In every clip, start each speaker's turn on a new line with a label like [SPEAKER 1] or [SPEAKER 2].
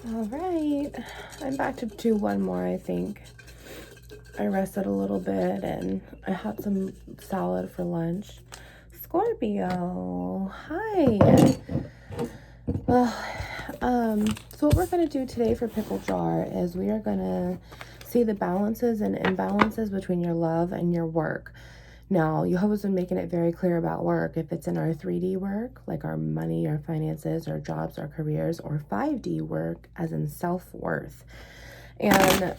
[SPEAKER 1] All right, I'm back to do one more, I think. I rested a little bit and I had some salad for lunch. Scorpio, hi. Well, so what we're going to do today for Pickle Jar is we are going to see the balances and imbalances between your love and your work. Now, Jehovah's been making it very clear about work. If it's in our 3D work, like our money, our finances, our jobs, our careers, or 5D work, as in self-worth. And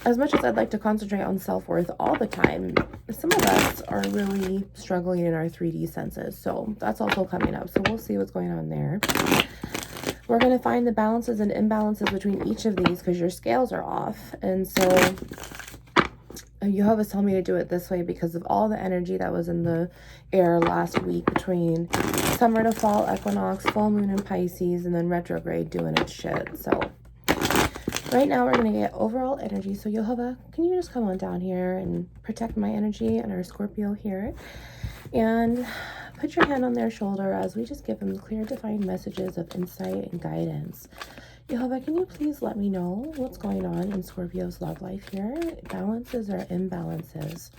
[SPEAKER 1] as much as I'd like to concentrate on self-worth all the time, some of us are really struggling in our 3D senses. So that's also coming up. So we'll see what's going on there. We're going to find the balances and imbalances between each of these because your scales are off. And so Jehovah's told me to do it this way because of all the energy that was in the air last week between summer to fall equinox, full moon in Pisces, and then retrograde doing its shit. So right now we're going to get overall energy. So Jehovah, can you just come on down here and protect my energy and our Scorpio here? And put your hand on their shoulder as we just give them clear, defined messages of insight and guidance. Jehovah, can you please let me know what's going on in Scorpio's love life here? Balances or imbalances?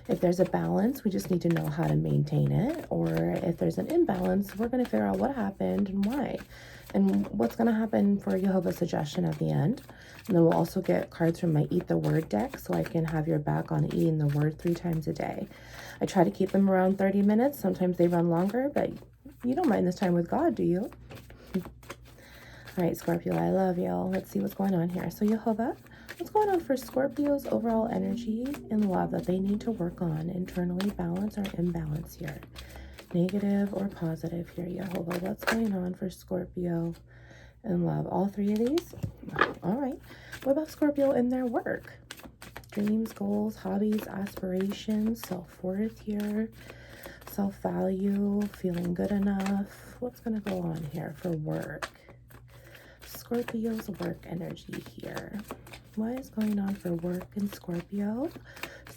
[SPEAKER 1] If there's a balance, we just need to know how to maintain it. Or if there's an imbalance, we're going to figure out what happened and why. And what's going to happen for Jehovah's suggestion at the end. And then we'll also get cards from my Eat the Word deck so I can have your back on eating the word 3 times a day. I try to keep them around 30 minutes. Sometimes they run longer, but you don't mind this time with God, do you? All right, Scorpio, I love you. Let's see what's going on here. So Jehovah, what's going on for Scorpio's overall energy and love that they need to work on internally, balance or imbalance here? Negative or positive here, Jehovah. What's going on for Scorpio and love? All 3 of these? All right. What about Scorpio in their work? Dreams, goals, hobbies, aspirations, self-worth here, self-value, feeling good enough. What's going to go on here for work? Scorpio's work energy here. What is going on for work in Scorpio?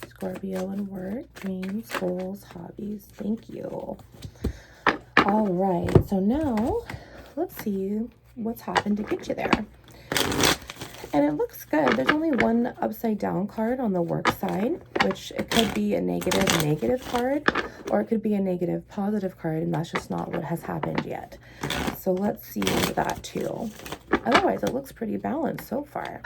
[SPEAKER 1] Scorpio and work, dreams, goals, hobbies. Thank you. All right, so now let's see what's happened to get you there. And it looks good. There's only one upside down card on the work side, which it could be a negative card, or it could be a negative positive card, and that's just not what has happened yet. So let's see that too. Otherwise, it looks pretty balanced so far.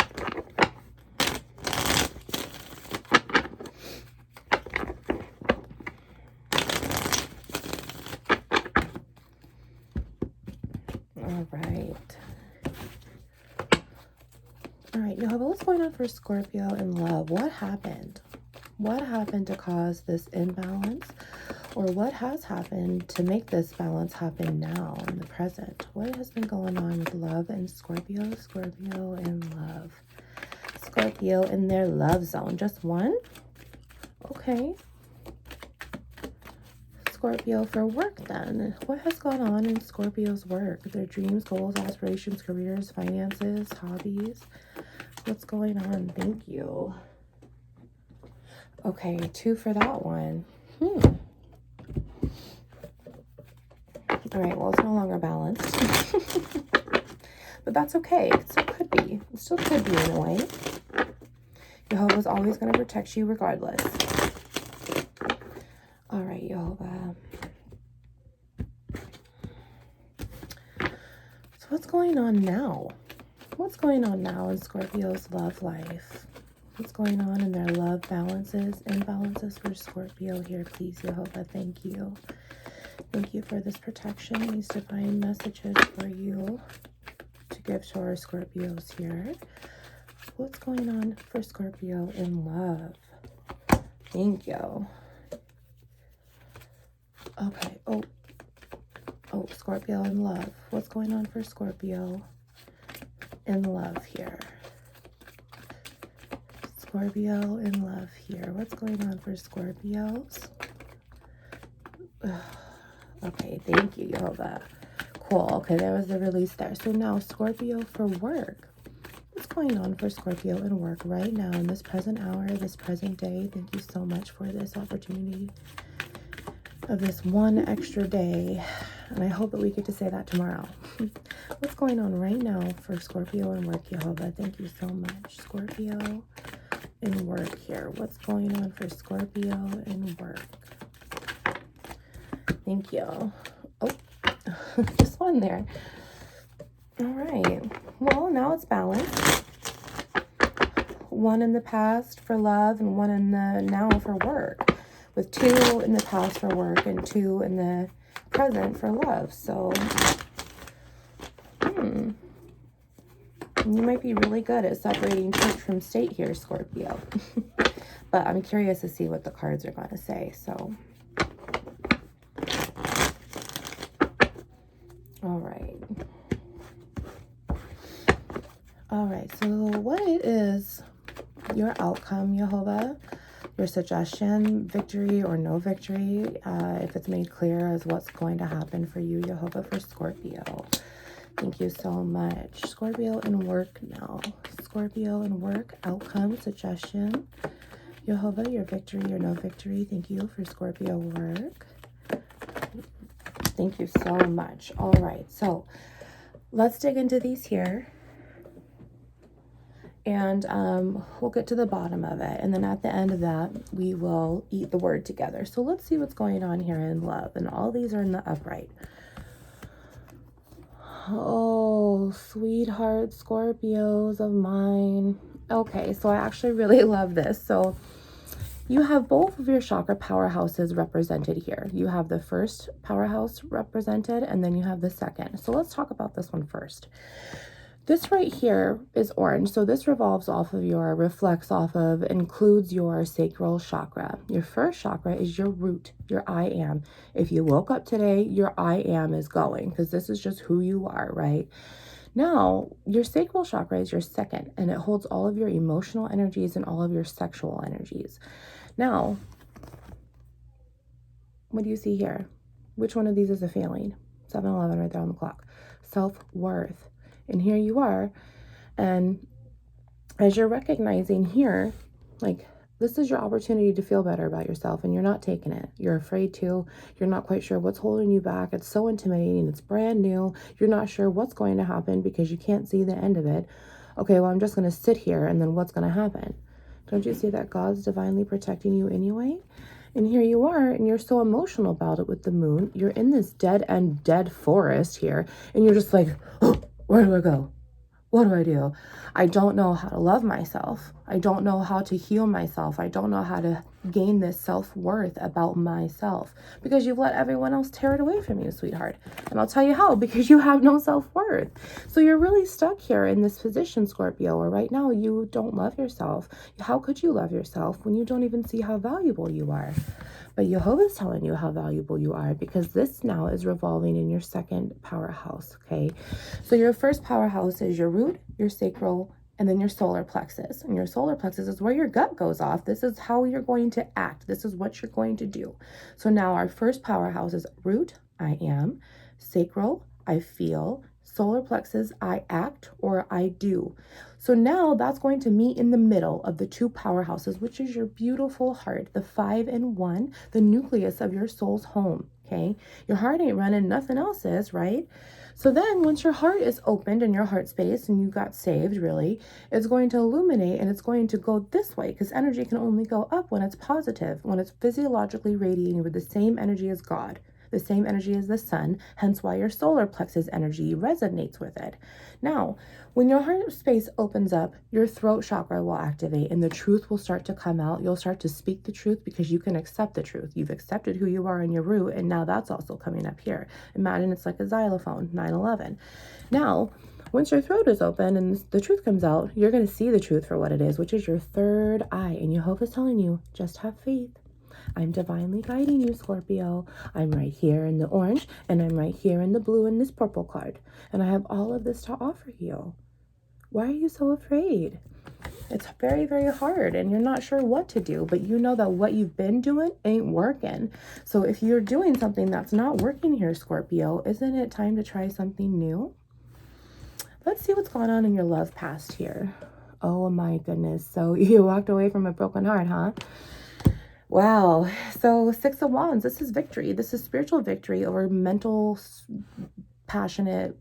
[SPEAKER 1] All right. All right, Jehovah, what's going on for Scorpio in love? What happened? What happened to cause this imbalance? Or what has happened to make this balance happen now in the present? What has been going on with love and Scorpio? Scorpio and love. Scorpio in their love zone. Just one? Okay. Scorpio for work then. What has gone on in Scorpio's work? Their dreams, goals, aspirations, careers, finances, hobbies. What's going on? Thank you. Okay, 2 for that one. All right, well, it's no longer balanced. But that's okay. It still could be. It still could be in a way. Jehovah's always going to protect you regardless. All right, Jehovah. So what's going on now? What's going on now in Scorpio's love life? What's going on in their love balances, imbalances for Scorpio here, please, Jehovah? Thank you. Thank you for this protection, these divine messages for you to give to our Scorpios here. What's going on for Scorpio in love? Thank you. Okay. Oh, Scorpio in love. What's going on for Scorpio in love here? Scorpio in love here. What's going on for Scorpios? Okay, thank you, Jehovah. Cool. Okay, there was the release there. So now Scorpio for work. What's going on for Scorpio in work right now in this present hour, this present day? Thank you so much for this opportunity. of this one extra day. And I hope that we get to say that tomorrow. What's going on right now for Scorpio and work, Jehovah? Thank you so much. Scorpio and work here. What's going on for Scorpio and work? Thank you. Oh, just one there. All right. Well, now it's balanced. One in the past for love and one in the now for work. With 2 in the past for work and 2 in the present for love. So, you might be really good at separating church from state here, Scorpio. But I'm curious to see what the cards are going to say. So, all right. All right. So, what is your outcome, Jehovah? Your suggestion, victory or no victory, if it's made clear as what's going to happen for you, Jehovah, for Scorpio. Thank you so much. Scorpio and work now. Scorpio and work, outcome, suggestion. Jehovah, your victory or no victory. Thank you for Scorpio work. Thank you so much. All right, so let's dig into these here. And we'll get to the bottom of it. And then at the end of that, we will eat the word together. So let's see what's going on here in love. And all these are in the upright. Oh, sweetheart Scorpios of mine. Okay, so I actually really love this. So you have both of your chakra powerhouses represented here. You have the first powerhouse represented, and then you have the second. So let's talk about this one first. This right here is orange, so this reflects off of, includes your sacral chakra. Your first chakra is your root, your I am. If you woke up today, your I am is going, because this is just who you are, right? Now, your sacral chakra is your second, and it holds all of your emotional energies and all of your sexual energies. Now, what do you see here? Which one of these is a failing? 7-11 right there on the clock. Self-worth. And here you are, and as you're recognizing here, like, this is your opportunity to feel better about yourself, and you're not taking it. You're afraid to. You're not quite sure what's holding you back. It's so intimidating. It's brand new. You're not sure what's going to happen because you can't see the end of it. Okay, well, I'm just going to sit here, and then what's going to happen? Don't you see that God's divinely protecting you anyway? And here you are, and you're so emotional about it with the moon. You're in this dead forest here, and you're just like, oh, where do I go? What do I do? I don't know how to love myself. I don't know how to heal myself. I don't know how to gain this self-worth about myself, because you've let everyone else tear it away from you, sweetheart. And I'll tell you how, because you have no self-worth. So you're really stuck here in this position, Scorpio, where right now you don't love yourself. How could you love yourself when you don't even see how valuable you are? But Jehovah's telling you how valuable you are, because this now is revolving in your second powerhouse, okay? So your first powerhouse is your root, your sacral, and then your solar plexus. And your solar plexus is where your gut goes off. This is how you're going to act. This is what you're going to do. So now our first powerhouse is root, I am, sacral, I feel, solar plexus, I act or I do. So now that's going to meet in the middle of the two powerhouses, which is your beautiful heart, the 5 and 1, the nucleus of your soul's home, okay? Your heart ain't running, nothing else is, right? So then once your heart is opened in your heart space and you got saved, really, it's going to illuminate and it's going to go this way, because energy can only go up when it's positive, when it's physiologically radiating with the same energy as God, the same energy as the sun, hence why your solar plexus energy resonates with it. Now, when your heart space opens up, your throat chakra will activate and the truth will start to come out. You'll start to speak the truth because you can accept the truth. You've accepted who you are in your root, and now that's also coming up here. Imagine it's like a xylophone, 9/11. Now, once your throat is open and the truth comes out, you're going to see the truth for what it is, which is your third eye. And Jehovah's telling you, just have faith. I'm divinely guiding you, Scorpio. I'm right here in the orange, and I'm right here in the blue in this purple card. And I have all of this to offer you. Why are you so afraid? It's very, very hard, and you're not sure what to do, but you know that what you've been doing ain't working. So if you're doing something that's not working here, Scorpio, isn't it time to try something new? Let's see what's going on in your love past here. Oh my goodness. So you walked away from a broken heart, huh? Wow. So 6 of Wands, this is victory. This is spiritual victory over mental, passionate,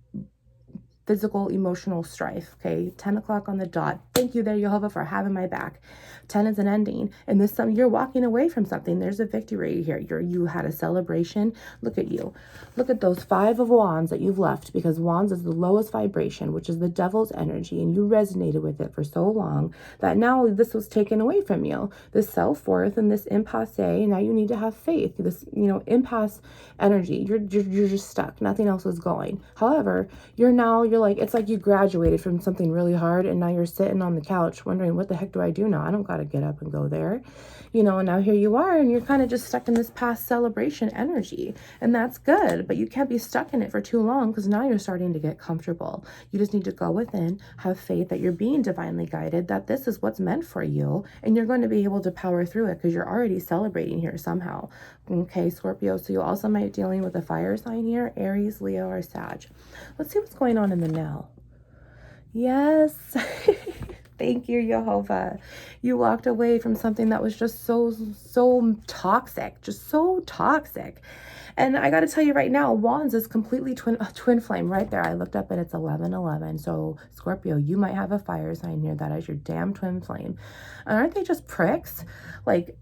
[SPEAKER 1] physical, emotional strife. Okay, 10 o'clock on the dot. Thank you there, Jehovah, for having my back. 10 is an ending, and this some you're walking away from something. There's a victory here. You had a celebration. Look at you. Look at those 5 of Wands that you've left, because Wands is the lowest vibration, which is the devil's energy, and you resonated with it for so long that now this was taken away from you. This self-worth and this impasse. Now you need to have faith. This, impasse energy. You're just stuck. Nothing else is going. However, you're like, it's like you graduated from something really hard, and now you're sitting on the couch wondering, what the heck do I do now? I don't got to get up and go there, and now here you are, and you're kind of just stuck in this past celebration energy, and that's good, but you can't be stuck in it for too long, because now you're starting to get comfortable. You just need to go within, have faith that you're being divinely guided, that this is what's meant for you, and you're going to be able to power through it, because you're already celebrating here somehow. Okay, Scorpio, so you also might be dealing with a fire sign here, Aries, Leo, or Sag. Let's see what's going on in the now. Yes. Thank you, Jehovah. You walked away from something that was just so toxic, just so toxic. And I got to tell you right now, Wands is completely twin flame right there. I looked up and it's 11:11. So Scorpio, you might have a fire sign here. That is your damn twin flame. And aren't they just pricks? Like,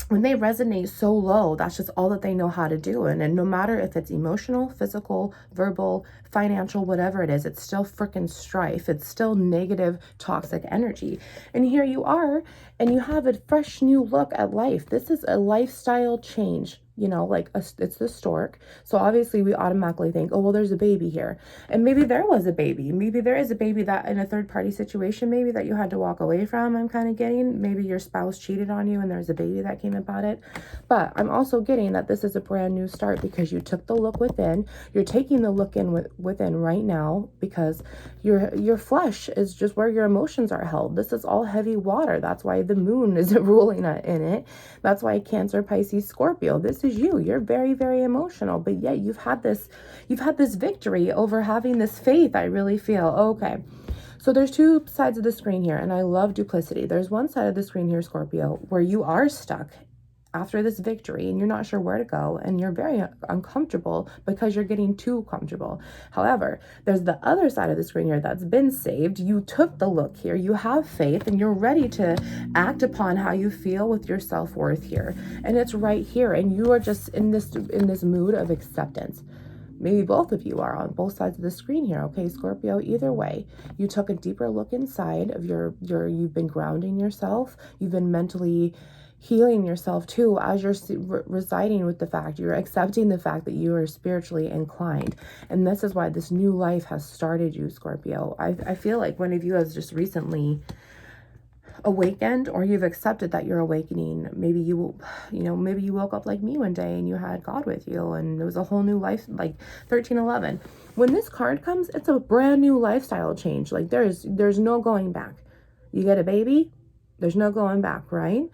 [SPEAKER 1] when they resonate so low, that's just all that they know how to do. And no matter if it's emotional, physical, verbal, financial, whatever it is, it's still freaking strife. It's still negative, toxic energy. And here you are, and you have a fresh new look at life. This is a lifestyle change. It's the stork. So obviously we automatically think, oh, well, there's a baby here. And maybe there was a baby. Maybe there is a baby that in a third party situation, maybe that you had to walk away from. I'm kind of getting, maybe your spouse cheated on you and there's a baby that came about it. But I'm also getting that this is a brand new start, because you took the look within. You're taking the look in within right now, because your flesh is just where your emotions are held. This is all heavy water. That's why the moon is ruling in it. That's why Cancer, Pisces, Scorpio, this is you. You're very, very emotional, but yet you've had this victory over having this faith. I really feel okay. So there's 2 sides of the screen here, and I love duplicity. There's one side of the screen here, Scorpio, where you are stuck after this victory and you're not sure where to go, and you're very uncomfortable because you're getting too comfortable. However, there's the other side of the screen here that's been saved. You took the look here, you have faith, and you're ready to act upon how you feel with your self-worth here, and it's right here, and you are just in this mood of acceptance. Maybe both of you are on both sides of the screen here. Okay, Scorpio, either way, you took a deeper look inside of you've been grounding yourself, you've been mentally healing yourself too, as you're residing with the fact, you're accepting the fact that you are spiritually inclined. And this is why this new life has started you, Scorpio. I feel like one of you has just recently awakened, or you've accepted that you're awakening. Maybe maybe you woke up like me one day and you had God with you, and it was a whole new life, like 1311. When this card comes, it's a brand new lifestyle change. Like there's no going back. You get a baby, there's no going back, right?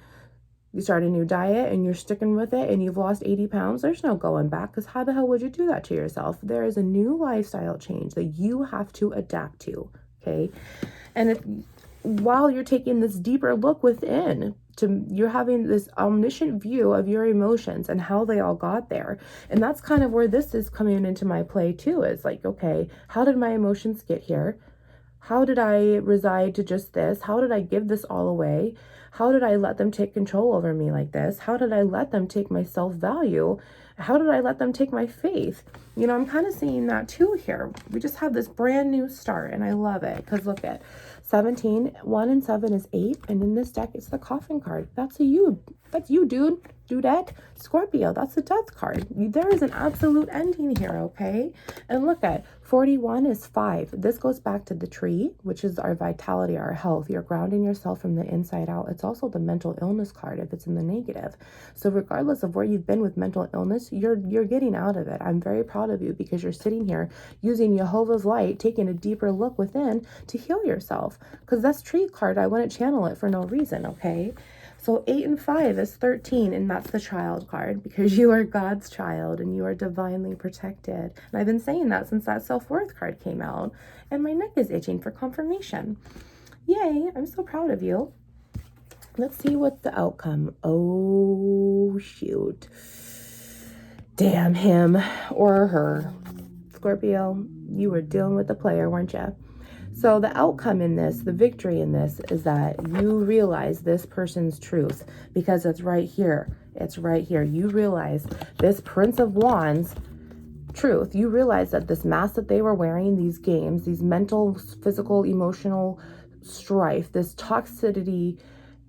[SPEAKER 1] You start a new diet and you're sticking with it and you've lost 80 pounds, there's no going back, because how the hell would you do that to yourself? There is a new lifestyle change that you have to adapt to, okay? And while you're taking this deeper look within, you're having this omniscient view of your emotions and how they all got there. And that's kind of where this is coming into my play too. It's like, okay, how did my emotions get here? How did I reside to just this? How did I give this all away? How did I let them take control over me like this? How did I let them take my self-value? How did I let them take my faith? I'm kind of seeing that too here. We just have this brand new start, and I love it, because look at 17, 1 and 7 is 8, and in this deck, it's the coffin card. That's you, dude. Dudette, Scorpio, that's the death card. There is an absolute ending here, okay? And look at 41 is 5. This goes back to the tree, which is our vitality, our health. You're grounding yourself from the inside out. It's also the mental illness card if it's in the negative. So regardless of where you've been with mental illness, you're getting out of it. I'm very proud of you, because you're sitting here using Jehovah's light, taking a deeper look within to heal yourself. Because that's tree card, I wouldn't channel it for no reason, okay? So 8 and 5 is 13, and that's the child card, because you are God's child and you are divinely protected. And I've been saying that since that self-worth card came out, and my neck is itching for confirmation. Yay, I'm so proud of you. Let's see what's the outcome. Oh, shoot. Damn him or her. Scorpio, you were dealing with the player, weren't you? So the outcome in this, the victory in this, is that you realize this person's truth because it's right here. It's right here. You realize this Prince of Wands truth. You realize that this mask that they were wearing, these games, these mental, physical, emotional strife, this toxicity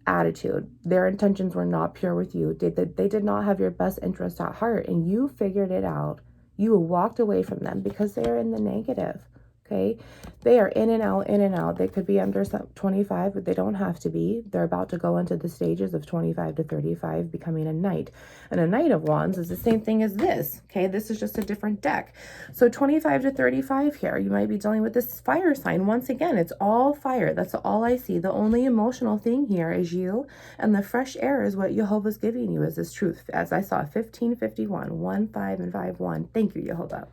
[SPEAKER 1] attitude, their intentions were not pure with you. They did not have your best interest at heart, and you figured it out. You walked away from them because they're in the negative. Okay, they are in and out, in and out. They could be under 25, but they don't have to be. They're about to go into the stages of 25 to 35, becoming a knight. And a knight of wands is the same thing as this. Okay, this is just a different deck. So 25 to 35 here, you might be dealing with this fire sign. Once again, it's all fire. That's all I see. The only emotional thing here is you, and the fresh air is what Jehovah's giving you is this truth. As I saw, 1551, 1, 5, and 5, 1. Thank you, Jehovah.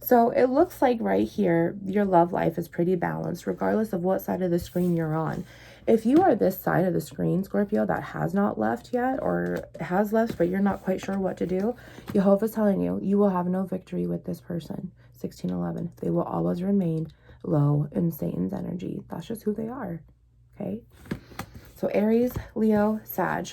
[SPEAKER 1] So it looks like right here, your love life is pretty balanced, regardless of what side of the screen you're on. If you are this side of the screen, Scorpio, that has not left yet, or has left, but you're not quite sure what to do, Jehovah's telling you, you will have no victory with this person. 1611. They will always remain low in Satan's energy. That's just who they are. Okay? So Aries, Leo, Sag.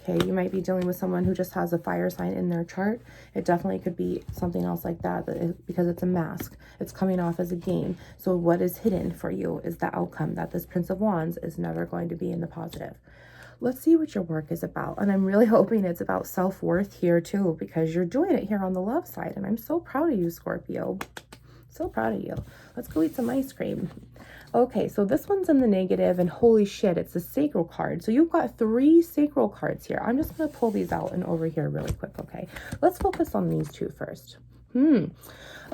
[SPEAKER 1] Okay, you might be dealing with someone who just has a fire sign in their chart. It definitely could be something else like that, because it's a mask. It's coming off as a game. So what is hidden for you is the outcome that this Prince of Wands is never going to be in the positive. Let's see what your work is about. And I'm really hoping it's about self-worth here too, because you're doing it here on the love side. And I'm so proud of you, Scorpio. So proud of you. Let's go eat some ice cream. Okay, so this one's in the negative, and holy shit, it's a sacral card. So you've got 3 sacral cards here. I'm just going to pull these out and over here really quick, okay? Let's focus on these 2 first.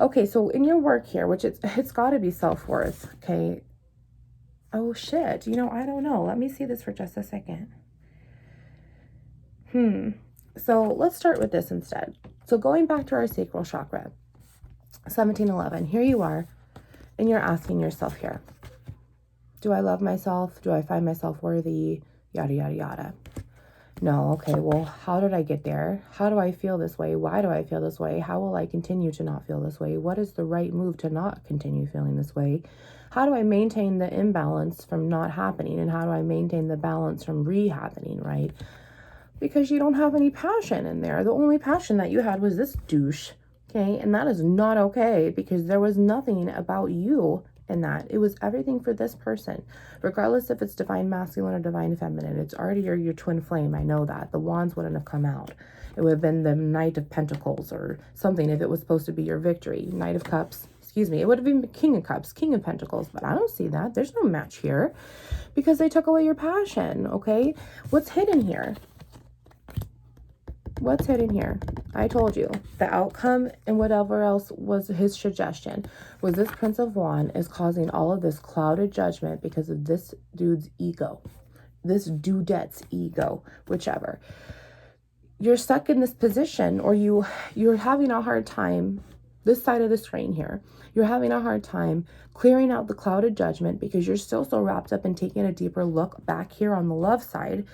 [SPEAKER 1] Okay, so in your work here, which it's got to be self-worth, okay? Oh, shit. You know, I don't know. Let me see this for just a second. So let's start with this instead. So going back to our sacral chakra, 1711, here you are, and you're asking yourself here, do I love myself? Do I find myself worthy? Yada, yada, yada. No, okay, well, how did I get there? How do I feel this way? Why do I feel this way? How will I continue to not feel this way? What is the right move to not continue feeling this way? How do I maintain the imbalance from not happening? And how do I maintain the balance from re-happening, right? Because you don't have any passion in there. The only passion that you had was this douche, okay? And that is not okay, because there was nothing about you in that. It was everything for this person, regardless if it's divine masculine or divine feminine. It's already your twin flame. I know that. The wands wouldn't have come out. It would have been the Knight of Pentacles or something if it was supposed to be your victory. Knight of Cups, excuse me. It would have been King of Cups, King of Pentacles, but I don't see that. There's no match here because they took away your passion, okay? What's hidden here? What's hidden here? I told you, the outcome and whatever else was his suggestion was this Prince of Wands is causing all of this clouded judgment because of this dude's ego, this dudette's ego, whichever. You're stuck in this position, or you're having a hard time, this side of the screen here, you're having a hard time clearing out the clouded judgment because you're still so wrapped up in taking a deeper look back here on the love side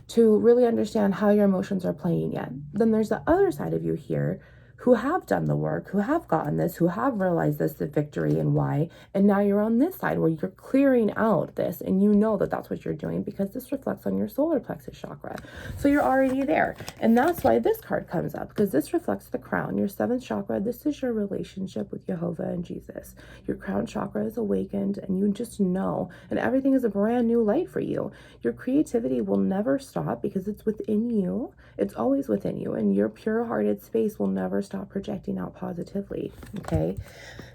[SPEAKER 1] to really understand how your emotions are playing yet. Then there's the other side of you here who have done the work, who have gotten this, who have realized this, the victory and why. And now you're on this side where you're clearing out this, and you know that that's what you're doing because this reflects on your solar plexus chakra. So you're already there. And that's why this card comes up, because this reflects the crown, your 7th chakra. This is your relationship with Jehovah and Jesus. Your crown chakra is awakened, and you just know, and everything is a brand new light for you. Your creativity will never stop because it's within you. It's always within you, and your pure-hearted space will never stop projecting out positively, okay?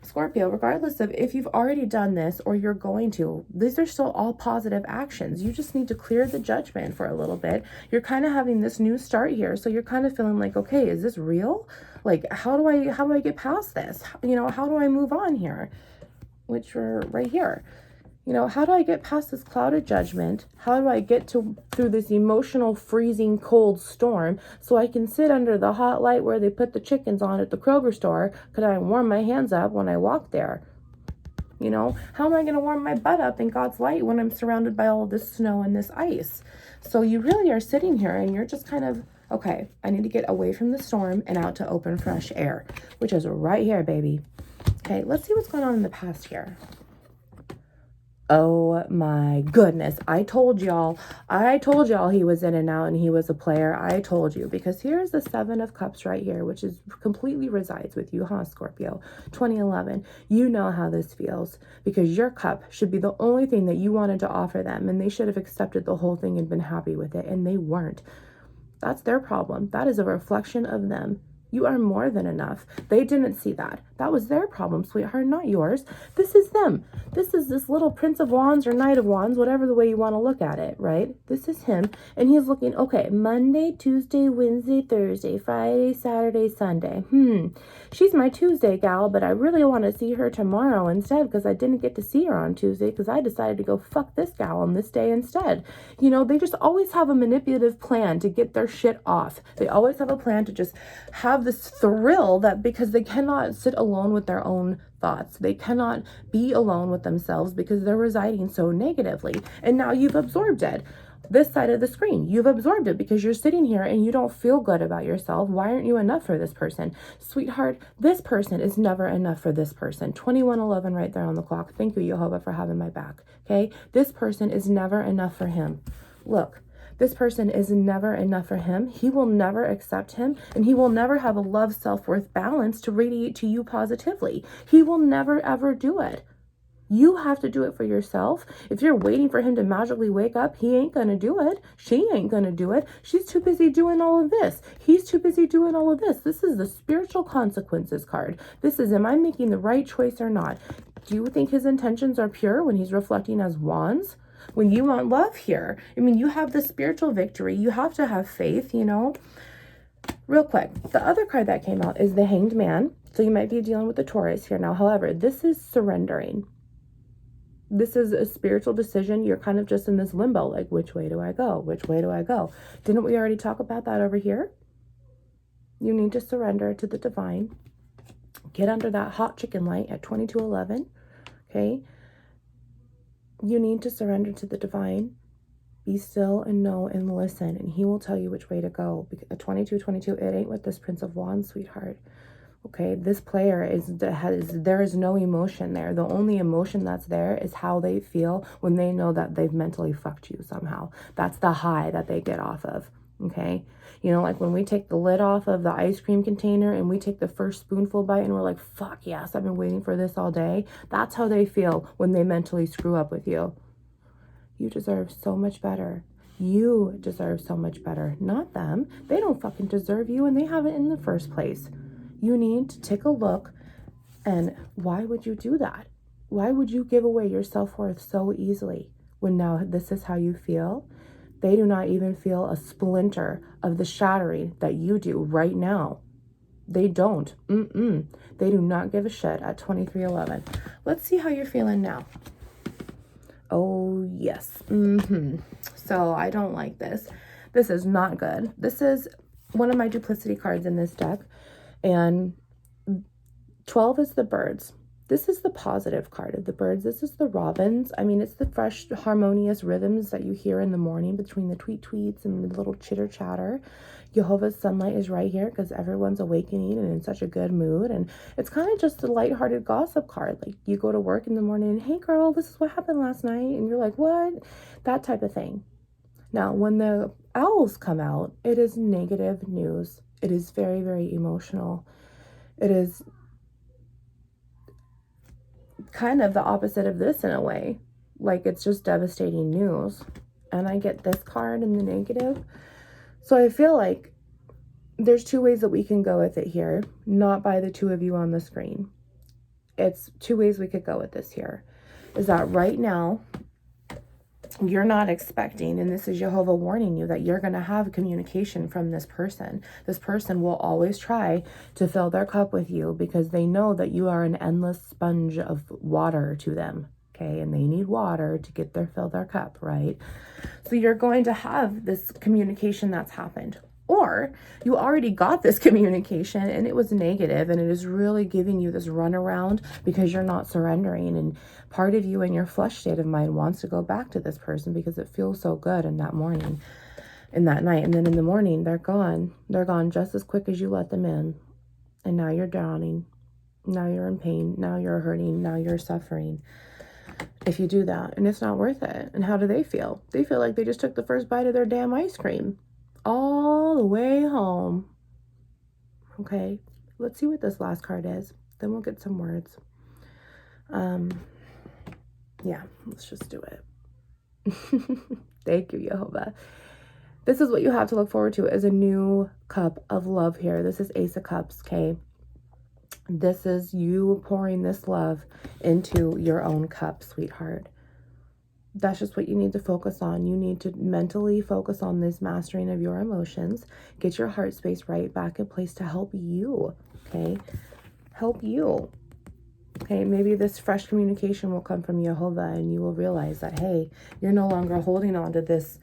[SPEAKER 1] Scorpio, regardless of if you've already done this or you're going to, these are still all positive actions. You just need to clear the judgment for a little bit. You're kind of having this new start here, so you're kind of feeling like, okay, is this real? Like, how do I get past this? You know, how do I move on here? Which we're right here. You know, how do I get past this clouded judgment? How do I get through this emotional, freezing, cold storm so I can sit under the hot light where they put the chickens on at the Kroger store because I warm my hands up when I walk there? You know, how am I going to warm my butt up in God's light when I'm surrounded by all of this snow and this ice? So you really are sitting here and you're just kind of, okay, I need to get away from the storm and out to open fresh air, which is right here, baby. Okay, let's see what's going on in the past here. Oh my goodness. I told y'all he was in and out and he was a player. I told you, because here's the 7 of Cups right here, which is completely resides with you, huh, Scorpio? 2011. You know how this feels, because your cup should be the only thing that you wanted to offer them, and they should have accepted the whole thing and been happy with it, and they weren't. That's their problem. That is a reflection of them. You are more than enough. They didn't see that. That was their problem, sweetheart, not yours. This is them. This is this little Prince of Wands or Knight of Wands, whatever the way you want to look at it, right? This is him. And he's looking, okay, Monday, Tuesday, Wednesday, Thursday, Friday, Saturday, Sunday. She's my Tuesday gal, but I really want to see her tomorrow instead, because I didn't get to see her on Tuesday because I decided to go fuck this gal on this day instead. You know, they just always have a manipulative plan to get their shit off. They always have a plan to just have this thrill, that because they cannot sit alone with their own thoughts. They cannot be alone with themselves because they're residing so negatively. And now you've absorbed it. This side of the screen, you've absorbed it because you're sitting here and you don't feel good about yourself. Why aren't you enough for this person? Sweetheart, this person is never enough for this person. 2111 right there on the clock. Thank you, Jehovah, for having my back. Okay? This person is never enough for him. Look. This person is never enough for him. He will never accept him, and he will never have a love self-worth balance to radiate to you positively. He will never, ever do it. You have to do it for yourself. If you're waiting for him to magically wake up, he ain't going to do it. She ain't going to do it. She's too busy doing all of this. He's too busy doing all of this. This is the spiritual consequences card. This is, am I making the right choice or not? Do you think his intentions are pure when he's reflecting as wands? When you want love here, I mean, you have the spiritual victory. You have to have faith, you know. Real quick, the other card that came out is the Hanged Man. So you might be dealing with the Taurus here now. However, this is surrendering. This is a spiritual decision. You're kind of just in this limbo, like, which way do I go? Which way do I go? Didn't we already talk about that over here? You need to surrender to the divine. Get under that hot chicken light at 2211, okay? You need to surrender to the divine. Be still and know and listen, and he will tell you which way to go. At 2222, it ain't with this Prince of Wands, sweetheart. Okay, this player there is no emotion there. The only emotion that's there is how they feel when they know that they've mentally fucked you somehow. That's the high that they get off of. Okay, you know, like when we take the lid off of the ice cream container and we take the first spoonful bite and we're like, fuck yes, I've been waiting for this all day. That's how they feel when they mentally screw up with you. You deserve so much better. You deserve so much better, not them. They don't fucking deserve you, and they haven't in the first place. You need to take a look, and why would you do that? Why would you give away your self-worth so easily when now this is how you feel? They do not even feel a splinter of the shattering that you do right now. They don't. They do not give a shit at 2311. Let's see how you're feeling now. Oh, yes. So I don't like this. This is not good. This is one of my duplicity cards in this deck. And 12 is the birds. This is the positive card of the birds. This is the robins. I mean, it's the fresh, harmonious rhythms that you hear in the morning between the tweets and the little chitter chatter. Jehovah's sunlight is right here because everyone's awakening and in such a good mood. And it's kind of just a lighthearted gossip card. Like you go to work in the morning and, hey girl, this is what happened last night. And you're like, what? That type of thing. Now, when the owls come out, it is negative news. It is very, very emotional. It is kind of the opposite of this in a way. Like it's just devastating news. And I get this card in the negative. So I feel like there's two ways that we can go with it here. Not by the two of you on the screen. It's two ways we could go with this here. Is that right now, you're not expecting, and this is Jehovah warning you, that you're going to have communication from this person. This person will always try to fill their cup with you because they know that you are an endless sponge of water to them. Okay, and they need water to fill their cup, right? So you're going to have this communication that's happened. Or you already got this communication and it was negative, and it is really giving you this runaround because you're not surrendering. And part of you in your flesh state of mind wants to go back to this person because it feels so good in that morning, in that night. And then in the morning, they're gone. They're gone just as quick as you let them in. And now you're drowning. Now you're in pain. Now you're hurting. Now you're suffering. If you do that, and it's not worth it. And how do they feel? They feel like they just took the first bite of their damn ice cream all the way home. Okay, let's see what this last card is. Then we'll get some words. Yeah, let's just do it. Thank you, Jehovah. This is what you have to look forward to, is a new cup of love here. This is Ace of Cups, okay? This is you pouring this love into your own cup, sweetheart. That's just what you need to focus on. You need to mentally focus on this mastering of your emotions. Get your heart space right back in place to help you, okay? Help you. Okay, maybe this fresh communication will come from Jehovah, and you will realize that, hey, you're no longer holding on to this,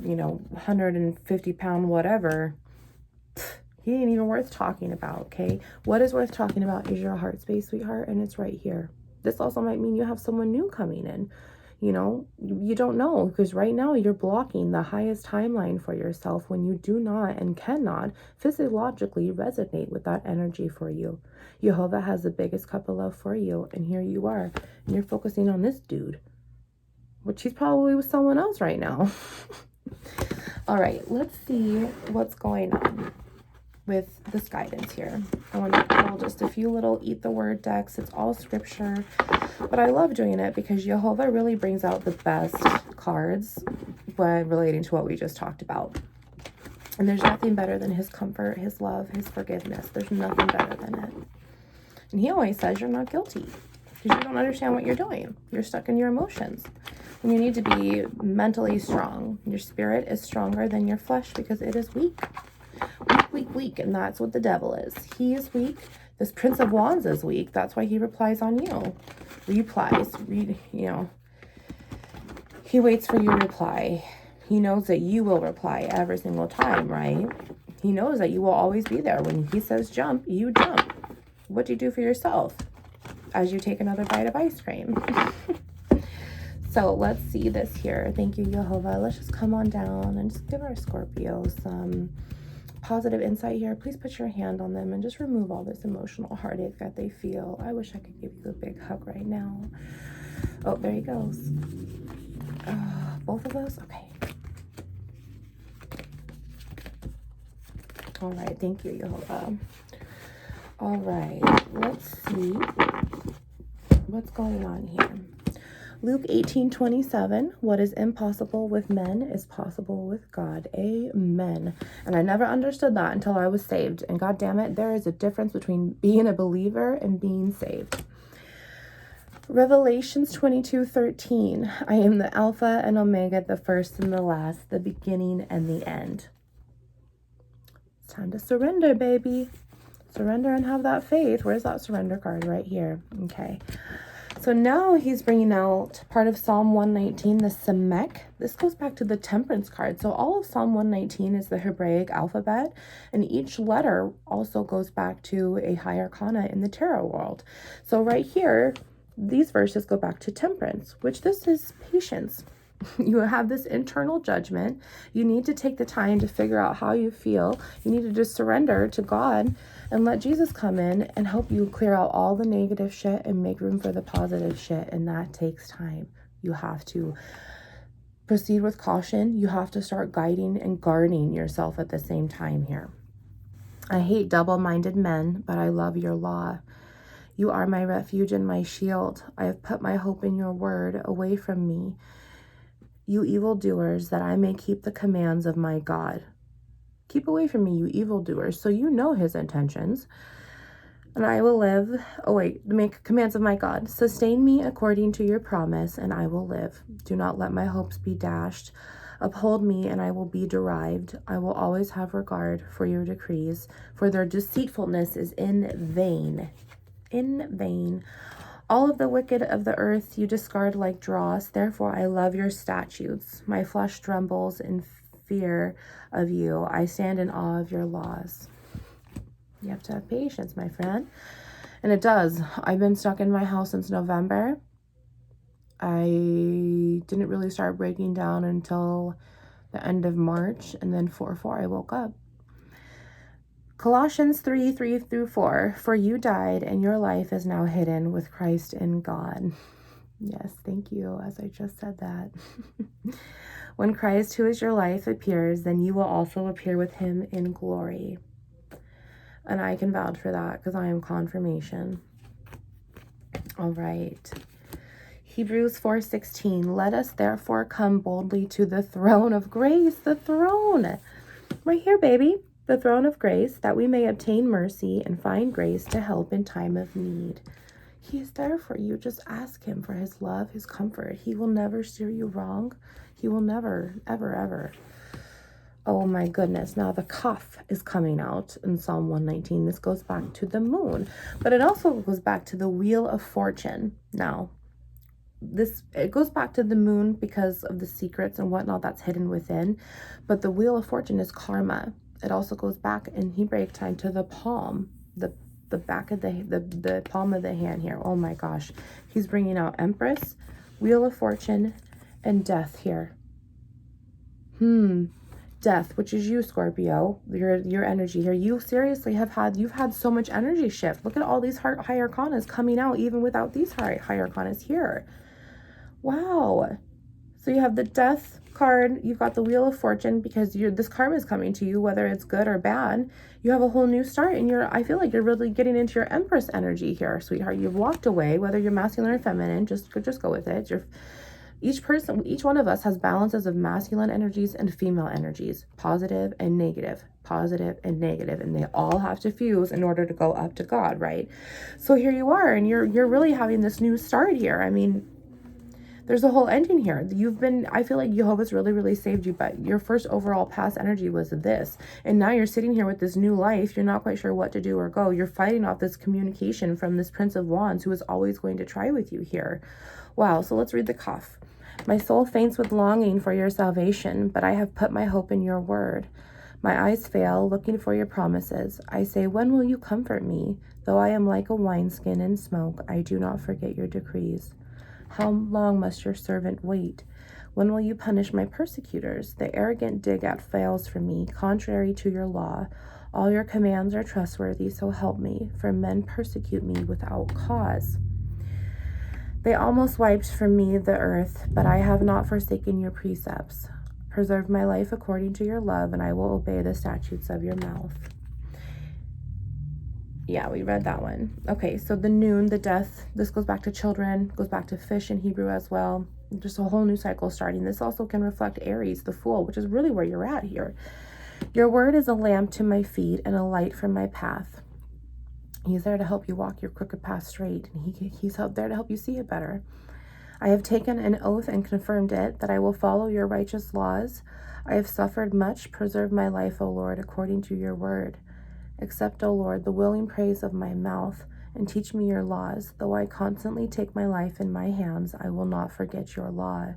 [SPEAKER 1] 150-pound whatever. He ain't even worth talking about, okay? What is worth talking about is your heart space, sweetheart, and it's right here. This also might mean you have someone new coming in. You don't know, because right now you're blocking the highest timeline for yourself when you do not and cannot physiologically resonate with that energy for you. Jehovah has the biggest cup of love for you, and here you are, and you're focusing on this dude, which he's probably with someone else right now. All right, let's see what's going on with this guidance here. I want to pull just a few little eat the word decks. It's all scripture, but I love doing it because Jehovah really brings out the best cards when relating to what we just talked about. And there's nothing better than his comfort, his love, his forgiveness. There's nothing better than it. And he always says you're not guilty because you don't understand what you're doing. You're stuck in your emotions. And you need to be mentally strong. Your spirit is stronger than your flesh because it is weak. Weak, and that's what the devil is. He is weak. This Prince of Wands is weak. That's why he replies on you. He waits for your reply. He knows that you will reply every single time, right? He knows that you will always be there. When he says jump, you jump. What do you do for yourself as you take another bite of ice cream? So let's see this here. Thank you, Jehovah. Let's just come on down and just give our Scorpio some positive insight here. Please put your hand on them and just remove all this emotional heartache that they feel. I wish I could give you a big hug right now. Oh, there he goes. Both of those? Okay. All right. Thank you, Jehovah. All right. Let's see what's going on here. Luke 18:27, what is impossible with men is possible with God. Amen. And I never understood that until I was saved. And God damn it, there is a difference between being a believer and being saved. Revelations 22:13, I am the Alpha and Omega, the first and the last, the beginning and the end. It's time to surrender, baby. Surrender and have that faith. Where's that surrender card? Right here. Okay. So now he's bringing out part of Psalm 119, the Samek. This goes back to the Temperance card. So all of Psalm 119 is the Hebraic alphabet, and each letter also goes back to a high arcana in the tarot world. So right here, these verses go back to Temperance, which this is patience. You have this internal judgment. You need to take the time to figure out how you feel. You need to just surrender to God and let Jesus come in and help you clear out all the negative shit and make room for the positive shit. And that takes time. You have to proceed with caution. You have to start guiding and guarding yourself at the same time here. I hate double-minded men, but I love your law. You are my refuge and my shield. I have put my hope in your word. Away from me, you evildoers, that I may keep the commands of my God. Keep away from me, you evildoers. So you know his intentions. And I will live. Make commands of my God. Sustain me according to your promise, and I will live. Do not let my hopes be dashed. Uphold me, and I will be derived. I will always have regard for your decrees, for their deceitfulness is in vain. In vain. All of the wicked of the earth you discard like dross. Therefore I love your statutes. My flesh trembles in fear of you. I stand in awe of your laws. You have to have patience, my friend. And it does. I've been stuck in my house since November. I didn't really start breaking down until the end of March, and then 4/4 I woke up. Colossians 3:3-4, for you died and your life is now hidden with Christ in God. Yes, thank you, as I just said that. When Christ, who is your life, appears, then you will also appear with him in glory. And I can vouch for that because I am confirmation. All right. Hebrews 4:16, let us therefore come boldly to the throne of grace, the throne. Right here, baby. The throne of grace, that we may obtain mercy and find grace to help in time of need. He is there for you. Just ask him for his love, his comfort. He will never steer you wrong. He will never, ever, ever. Oh my goodness. Now the cuff is coming out in Psalm 119. This goes back to the moon, but it also goes back to the wheel of fortune. Now, it goes back to the moon because of the secrets and whatnot that's hidden within, but the wheel of fortune is karma. It also goes back in Hebraic time to the palm, the back of the palm of the hand here. Oh my gosh. He's bringing out Empress, Wheel of Fortune, and Death here. Death, which is you, Scorpio, your energy here. You seriously you've had so much energy shift. Look at all these high arcanas coming out even without these high arcanas here. Wow. So you have the Death card, you've got the Wheel of Fortune because this karma is coming to you, whether it's good or bad. You have a whole new start, and I feel like you're really getting into your Empress energy here, sweetheart. You've walked away, whether you're masculine or feminine, just go with it. Each one of us has balances of masculine energies and female energies, positive and negative, and they all have to fuse in order to go up to God, right? So here you are, and you're really having this new start here. I mean, there's a whole ending here. I feel like Jehovah's really, really saved you, but your first overall past energy was this. And now you're sitting here with this new life. You're not quite sure what to do or go. You're fighting off this communication from this Prince of Wands who is always going to try with you here. Wow, so let's read the cuff. My soul faints with longing for your salvation, but I have put my hope in your word. My eyes fail, looking for your promises. I say, when will you comfort me? Though I am like a wineskin in smoke, I do not forget your decrees. How long must your servant wait? When will you punish my persecutors? The arrogant dig at fails for me, contrary to your law. All your commands are trustworthy, so help me, for men persecute me without cause. They almost wiped from me the earth, but I have not forsaken your precepts. Preserve my life according to your love, and I will obey the statutes of your mouth. Yeah, we read that one. Okay, so the noon, the death, this goes back to children, goes back to fish in Hebrew as well. Just a whole new cycle starting. This also can reflect Aries, the Fool, which is really where you're at here. Your word is a lamp to my feet and a light for my path. He's there to help you walk your crooked path straight, and he's there to help you see it better. I have taken an oath and confirmed it, that I will follow your righteous laws. I have suffered much. Preserve my life, O Lord, according to your word. Accept, O Lord, the willing praise of my mouth, and teach me your laws. Though I constantly take my life in my hands, I will not forget your law.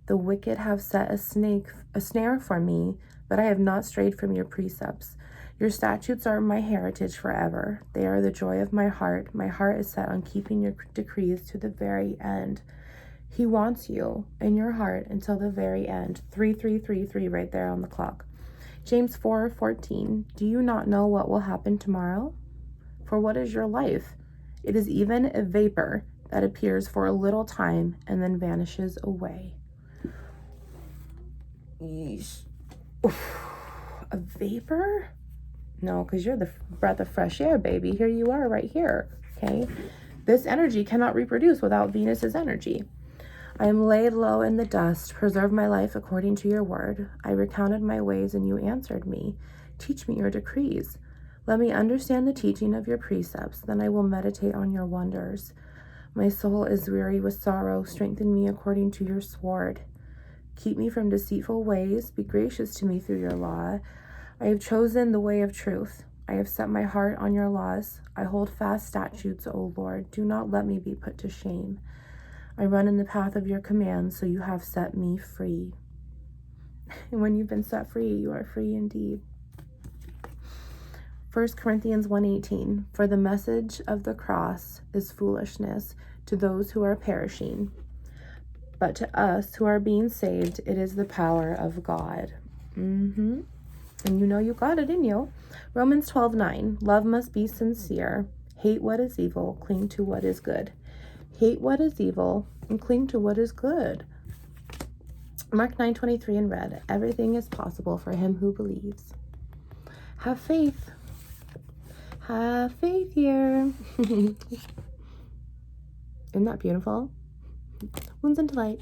[SPEAKER 1] The wicked have set a snare for me, but I have not strayed from your precepts. Your statutes are my heritage forever. They are the joy of my heart. My heart is set on keeping your decrees to the very end. He wants you in your heart until the very end. 3333 right there on the clock. James 4:14. Do you not know what will happen tomorrow? For what is your life? It is even a vapor that appears for a little time and then vanishes away. Yeesh. Oof. A vapor? No, because you're the breath of fresh air, baby. Here you are right here, okay? This energy cannot reproduce without Venus's energy. I am laid low in the dust. Preserve my life according to your word. I recounted my ways and you answered me. Teach me your decrees. Let me understand the teaching of your precepts. Then I will meditate on your wonders. My soul is weary with sorrow. Strengthen me according to your sword. Keep me from deceitful ways. Be gracious to me through your law. I have chosen the way of truth. I have set my heart on your laws. I hold fast statutes, O Lord. Do not let me be put to shame. I run in the path of your commands, so you have set me free. And when you've been set free, you are free indeed. 1 Corinthians 1:18, for the message of the cross is foolishness to those who are perishing, but to us who are being saved, it is the power of God. And you know you got it in you. Romans 12:9, love must be sincere. Hate what is evil, cling to what is good. Hate what is evil and cling to what is good. Mark 9:23 in red, everything is possible for him who believes. Have faith. Have faith here. Isn't that beautiful? Wounds into light.